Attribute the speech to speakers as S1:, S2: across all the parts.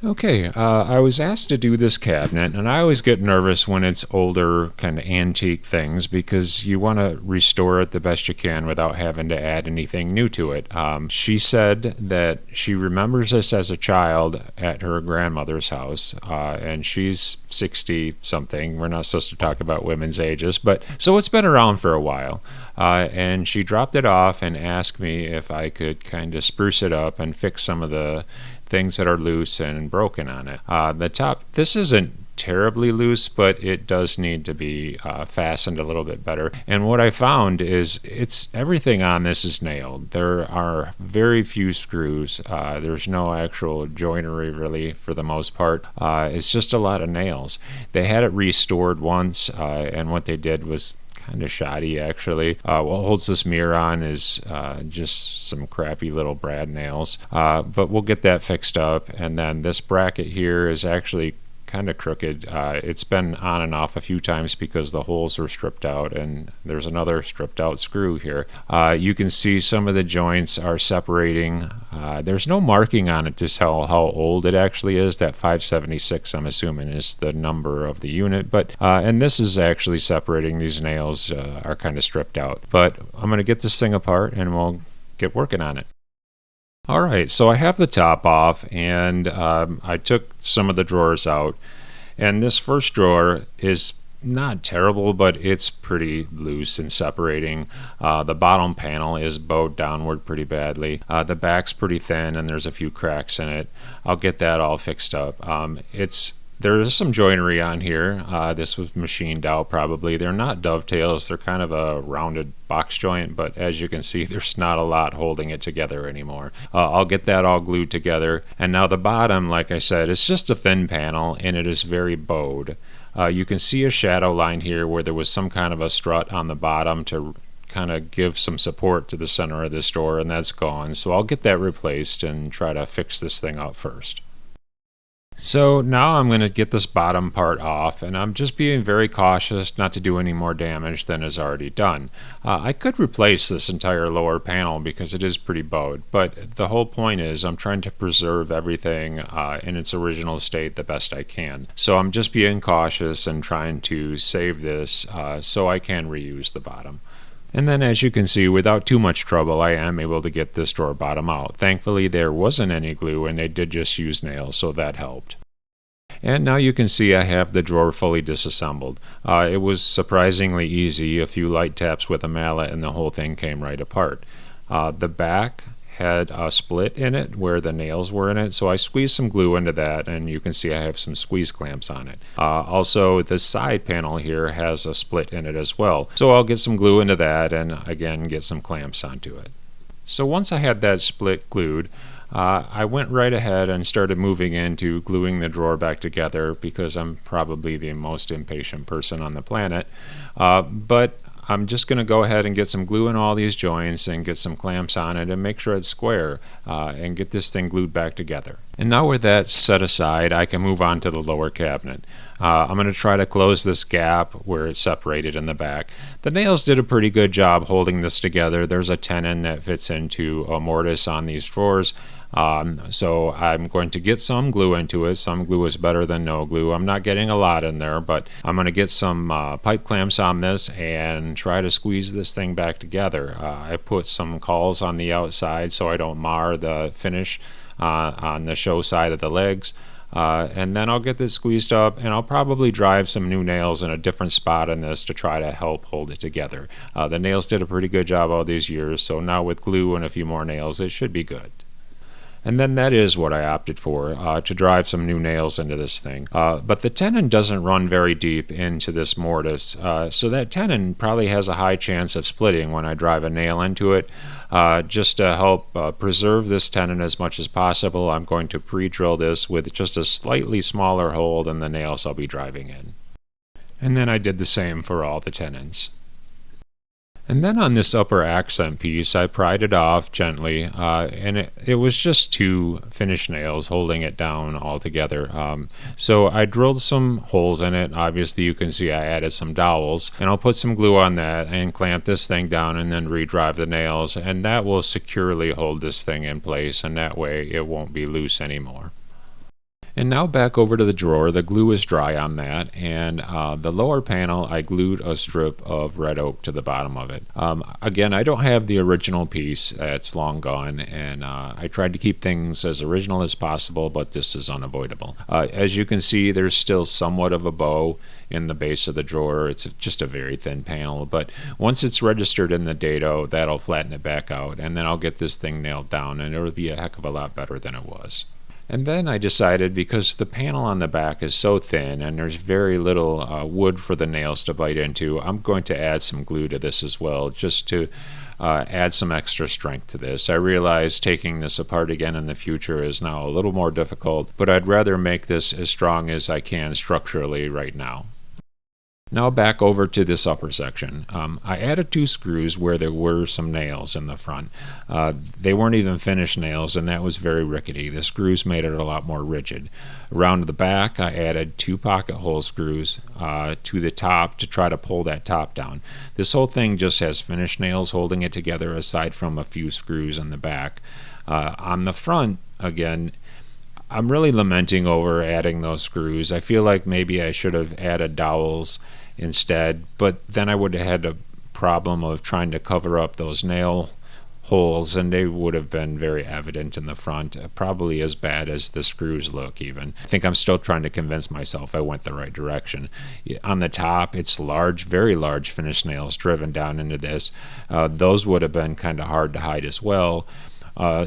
S1: Okay, I was asked to do this cabinet, and I always get nervous when it's older, kind of antique things because you want to restore it the best you can without having to add anything new to it. She said that she remembers this as a child at her grandmother's house, and she's 60 something. We're not supposed to talk about women's ages, but so it's been around for a while. And she dropped it off and asked me if I could kind of spruce it up and fix some of the things that are loose and broken on it. The top, this isn't terribly loose, but it does need to be fastened a little bit better. And what I found is it's everything on this is nailed. There are very few screws. There's no actual joinery really for the most part. It's just a lot of nails. They had it restored once, and what they did was kind of shoddy actually. What holds this mirror on is just some crappy little brad nails, but we'll get that fixed up. And then this bracket here is actually kind of crooked. It's been on and off a few times because the holes were stripped out, and there's another stripped out screw here. You can see some of the joints are separating. There's no marking on it to tell how old it actually is. That 576, I'm assuming, is the number of the unit, but and this is actually separating. These nails are kind of stripped out, but I'm going to get this thing apart and we'll get working on it. All right, so I have the top off, and I took some of the drawers out. And this first drawer is not terrible, but it's pretty loose and separating. The bottom panel is bowed downward pretty badly. The back's pretty thin, and there's a few cracks in it. I'll get that all fixed up. There's some joinery on here. This was machined out probably. They're not dovetails. They're kind of a rounded box joint, but as you can see, there's not a lot holding it together anymore. I'll get that all glued together. And now the bottom, like I said, it's just a thin panel, and it is very bowed. You can see a shadow line here where there was some kind of a strut on the bottom to kind of give some support to the center of this door, and that's gone. So I'll get that replaced and try to fix this thing up first. So now I'm going to get this bottom part off, and I'm just being very cautious not to do any more damage than is already done. I could replace this entire lower panel because it is pretty bowed, but the whole point is I'm trying to preserve everything in its original state the best I can. So I'm just being cautious and trying to save this so I can reuse the bottom. And then, as you can see, without too much trouble, I am able to get this drawer bottom out. Thankfully, there wasn't any glue, and they did just use nails, so that helped. And now you can see I have the drawer fully disassembled. It was surprisingly easy. A few light taps with a mallet, and the whole thing came right apart. The back had a split in it where the nails were in it, so I squeezed some glue into that, and you can see I have some squeeze clamps on it. Also, the side panel here has a split in it as well, so I'll get some glue into that and again get some clamps onto it. So once I had that split glued, I went right ahead and started moving into gluing the drawer back together because I'm probably the most impatient person on the planet. But I'm just going to go ahead and get some glue in all these joints and get some clamps on it and make sure it's square and get this thing glued back together. And now with that set aside, I can move on to the lower cabinet. I'm going to try to close this gap where it's separated in the back. The nails did a pretty good job holding this together. There's a tenon that fits into a mortise on these drawers. So I'm going to get some glue into it. Some glue is better than no glue. I'm not getting a lot in there, but I'm going to get some pipe clamps on this and try to squeeze this thing back together. I put some cawls on the outside so I don't mar the finish on the show side of the legs. And then I'll get this squeezed up, and I'll probably drive some new nails in a different spot in this to try to help hold it together. The nails did a pretty good job all these years, so now with glue and a few more nails, it should be good. And then that is what I opted for, to drive some new nails into this thing. But the tenon doesn't run very deep into this mortise, so that tenon probably has a high chance of splitting when I drive a nail into it. Just to help preserve this tenon as much as possible, I'm going to pre-drill this with just a slightly smaller hole than the nails I'll be driving in. And then I did the same for all the tenons. And then on this upper accent piece, I pried it off gently, and it was just two finished nails holding it down all together. So I drilled some holes in it. Obviously, you can see I added some dowels, and I'll put some glue on that and clamp this thing down and then re-drive the nails, and that will securely hold this thing in place, and that way it won't be loose anymore. And now back over to the drawer. The glue is dry on that, and the lower panel, I glued a strip of red oak to the bottom of it. Again, I don't have the original piece. It's long gone, and I tried to keep things as original as possible, but this is unavoidable. As you can see, there's still somewhat of a bow in the base of the drawer. It's just a very thin panel, but once it's registered in the dado, that'll flatten it back out, and then I'll get this thing nailed down, and it'll be a heck of a lot better than it was. And then I decided, because the panel on the back is so thin and there's very little wood for the nails to bite into, I'm going to add some glue to this as well, just to add some extra strength to this. I realize taking this apart again in the future is now a little more difficult, but I'd rather make this as strong as I can structurally right now. Now back over to this upper section. I added 2 screws where there were some nails in the front. They weren't even finished nails, and that was very rickety. The screws made it a lot more rigid. Around the back, I added 2 pocket hole screws to the top to try to pull that top down. This whole thing just has finished nails holding it together, aside from a few screws in the back. On the front, again, I'm really lamenting over adding those screws. I feel like maybe I should have added dowels instead, but then I would have had a problem of trying to cover up those nail holes, and they would have been very evident in the front, probably as bad as the screws look even. I think I'm still trying to convince myself I went the right direction. On the top, it's large, very large finished nails driven down into this. Those would have been kind of hard to hide as well.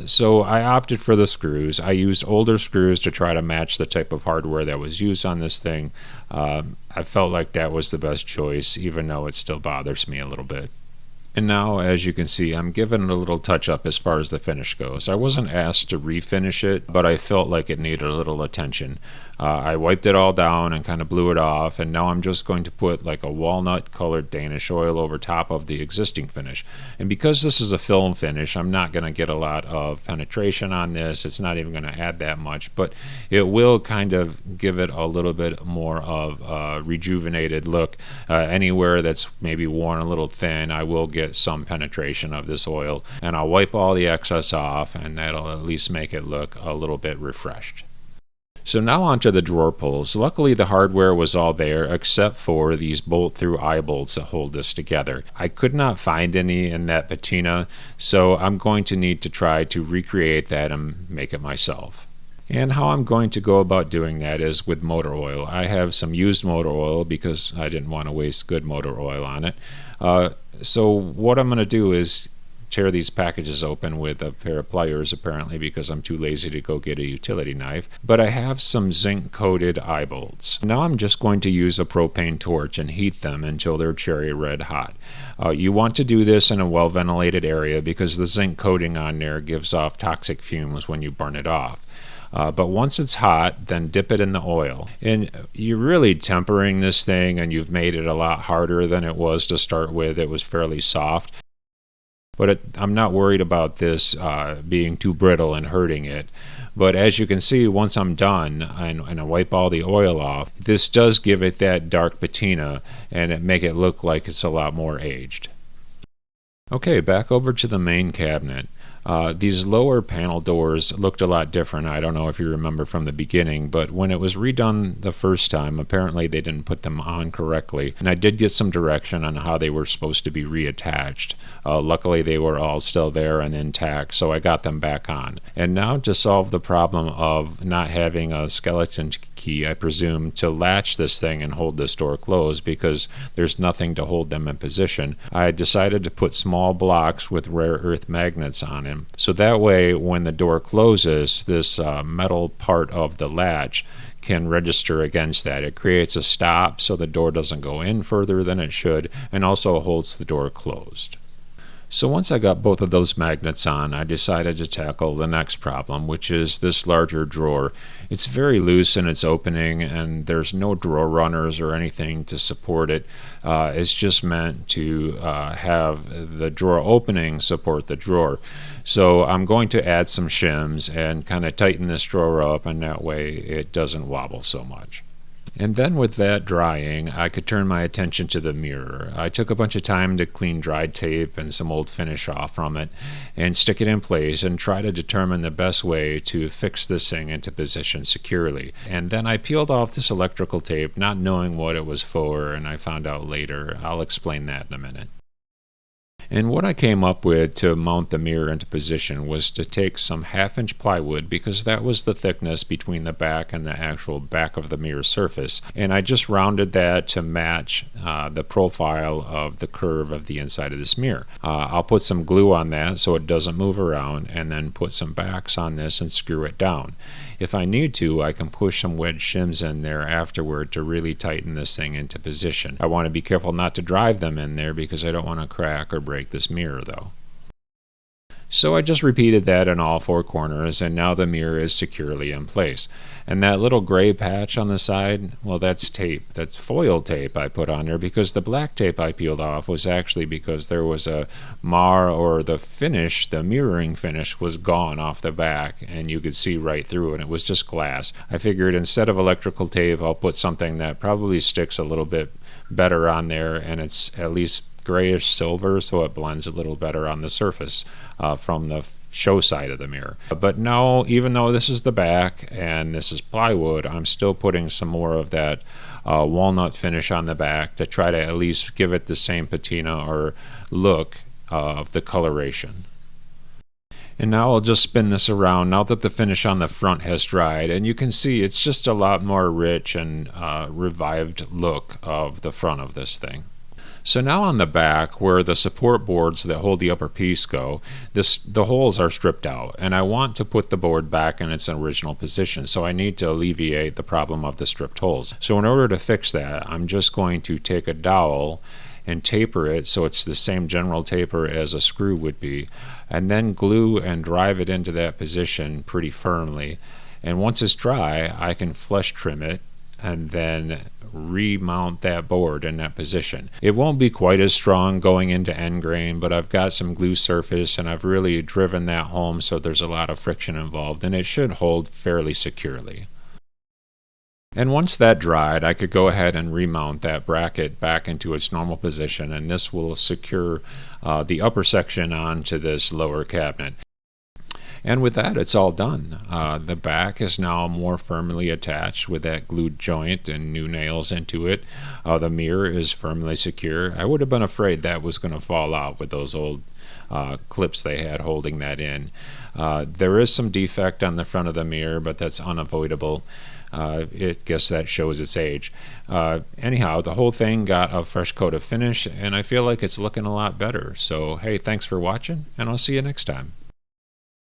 S1: So I opted for the screws. I used older screws to try to match the type of hardware that was used on this thing. I felt like that was the best choice, even though it still bothers me a little bit. And now, as you can see, I'm giving it a little touch-up as far as the finish goes. I wasn't asked to refinish it, but I felt like it needed a little attention. I wiped it all down and kind of blew it off, and now I'm just going to put like a walnut-colored Danish oil over top of the existing finish. And because this is a film finish, I'm not going to get a lot of penetration on this. It's not even going to add that much, but it will kind of give it a little bit more of a rejuvenated look. Anywhere that's maybe worn a little thin, I will get some penetration of this oil, and I'll wipe all the excess off, and that'll at least make it look a little bit refreshed. So now onto the drawer pulls. Luckily the hardware was all there except for these bolt-through eye bolts that hold this together. I could not find any in that patina, so I'm going to need to try to recreate that and make it myself. And how I'm going to go about doing that is with motor oil. I have some used motor oil because I didn't want to waste good motor oil on it. So what I'm going to do is tear these packages open with a pair of pliers, apparently, because I'm too lazy to go get a utility knife. But I have some zinc coated eye bolts. Now I'm just going to use a propane torch and heat them until they're cherry red hot. You want to do this in a well ventilated area because the zinc coating on there gives off toxic fumes when you burn it off. But once it's hot, then dip it in the oil. And you're really tempering this thing, and you've made it a lot harder than it was to start with. It was fairly soft. But I'm not worried about this being too brittle and hurting it. But as you can see, once I'm done and I wipe all the oil off, this does give it that dark patina and it make it look like it's a lot more aged. Okay, back over to the main cabinet. These lower panel doors looked a lot different. I don't know if you remember from the beginning, but when it was redone the first time, apparently they didn't put them on correctly. And I did get some direction on how they were supposed to be reattached. Luckily, they were all still there and intact, so I got them back on. And now to solve the problem of not having a skeleton key, I presume, to latch this thing and hold this door closed because there's nothing to hold them in position, I decided to put small blocks with rare earth magnets on it. So that way, when the door closes, this metal part of the latch can register against that. It creates a stop so the door doesn't go in further than it should, and also holds the door closed. So once I got both of those magnets on, I decided to tackle the next problem, which is this larger drawer. It's very loose in its opening, and there's no drawer runners or anything to support it. It's just meant to have the drawer opening support the drawer. So I'm going to add some shims and kind of tighten this drawer up, and that way it doesn't wobble so much. And then with that drying, I could turn my attention to the mirror. I took a bunch of time to clean dried tape and some old finish off from it and stick it in place and try to determine the best way to fix this thing into position securely. And then I peeled off this electrical tape, not knowing what it was for, and I found out later. I'll explain that in a minute. And what I came up with to mount the mirror into position was to take some 1/2 inch plywood, because that was the thickness between the back and the actual back of the mirror surface. And I just rounded that to match the profile of the curve of the inside of this mirror. I'll put some glue on that so it doesn't move around, and then put some backs on this and screw it down. If I need to, I can push some wedge shims in there afterward to really tighten this thing into position. I want to be careful not to drive them in there because I don't want to crack or break this mirror though. So I just repeated that in all 4 corners, and now the mirror is securely in place. And that little gray patch on the side, well, that's tape. That's foil tape I put on there, because the black tape I peeled off was actually because there was a mar, or the finish, the mirroring finish was gone off the back, and you could see right through, and it was just glass. I figured instead of electrical tape, I'll put something that probably sticks a little bit better on there, and it's at least grayish silver, so it blends a little better on the surface from the show side of the mirror. But no, even though this is the back and this is plywood, I'm still putting some more of that walnut finish on the back to try to at least give it the same patina or look of the coloration. And now I'll just spin this around now that the finish on the front has dried, and you can see it's just a lot more rich and revived look of the front of this thing. So now on the back, where the support boards that hold the upper piece go, the holes are stripped out, and I want to put the board back in its original position, so I need to alleviate the problem of the stripped holes. So in order to fix that, I'm just going to take a dowel and taper it so it's the same general taper as a screw would be, and then glue and drive it into that position pretty firmly. And once it's dry, I can flush trim it and then remount that board in that position. It won't be quite as strong going into end grain, but I've got some glue surface and I've really driven that home, so there's a lot of friction involved, and it should hold fairly securely. And once that dried, I could go ahead and remount that bracket back into its normal position, and this will secure the upper section onto this lower cabinet. And with that, it's all done. The back is now more firmly attached with that glued joint and new nails into it. The mirror is firmly secure. I would have been afraid that was going to fall out with those old clips they had holding that in. There is some defect on the front of the mirror, but that's unavoidable. I guess that shows its age. Anyhow, the whole thing got a fresh coat of finish, and I feel like it's looking a lot better. So, hey, thanks for watching, and I'll see you next time.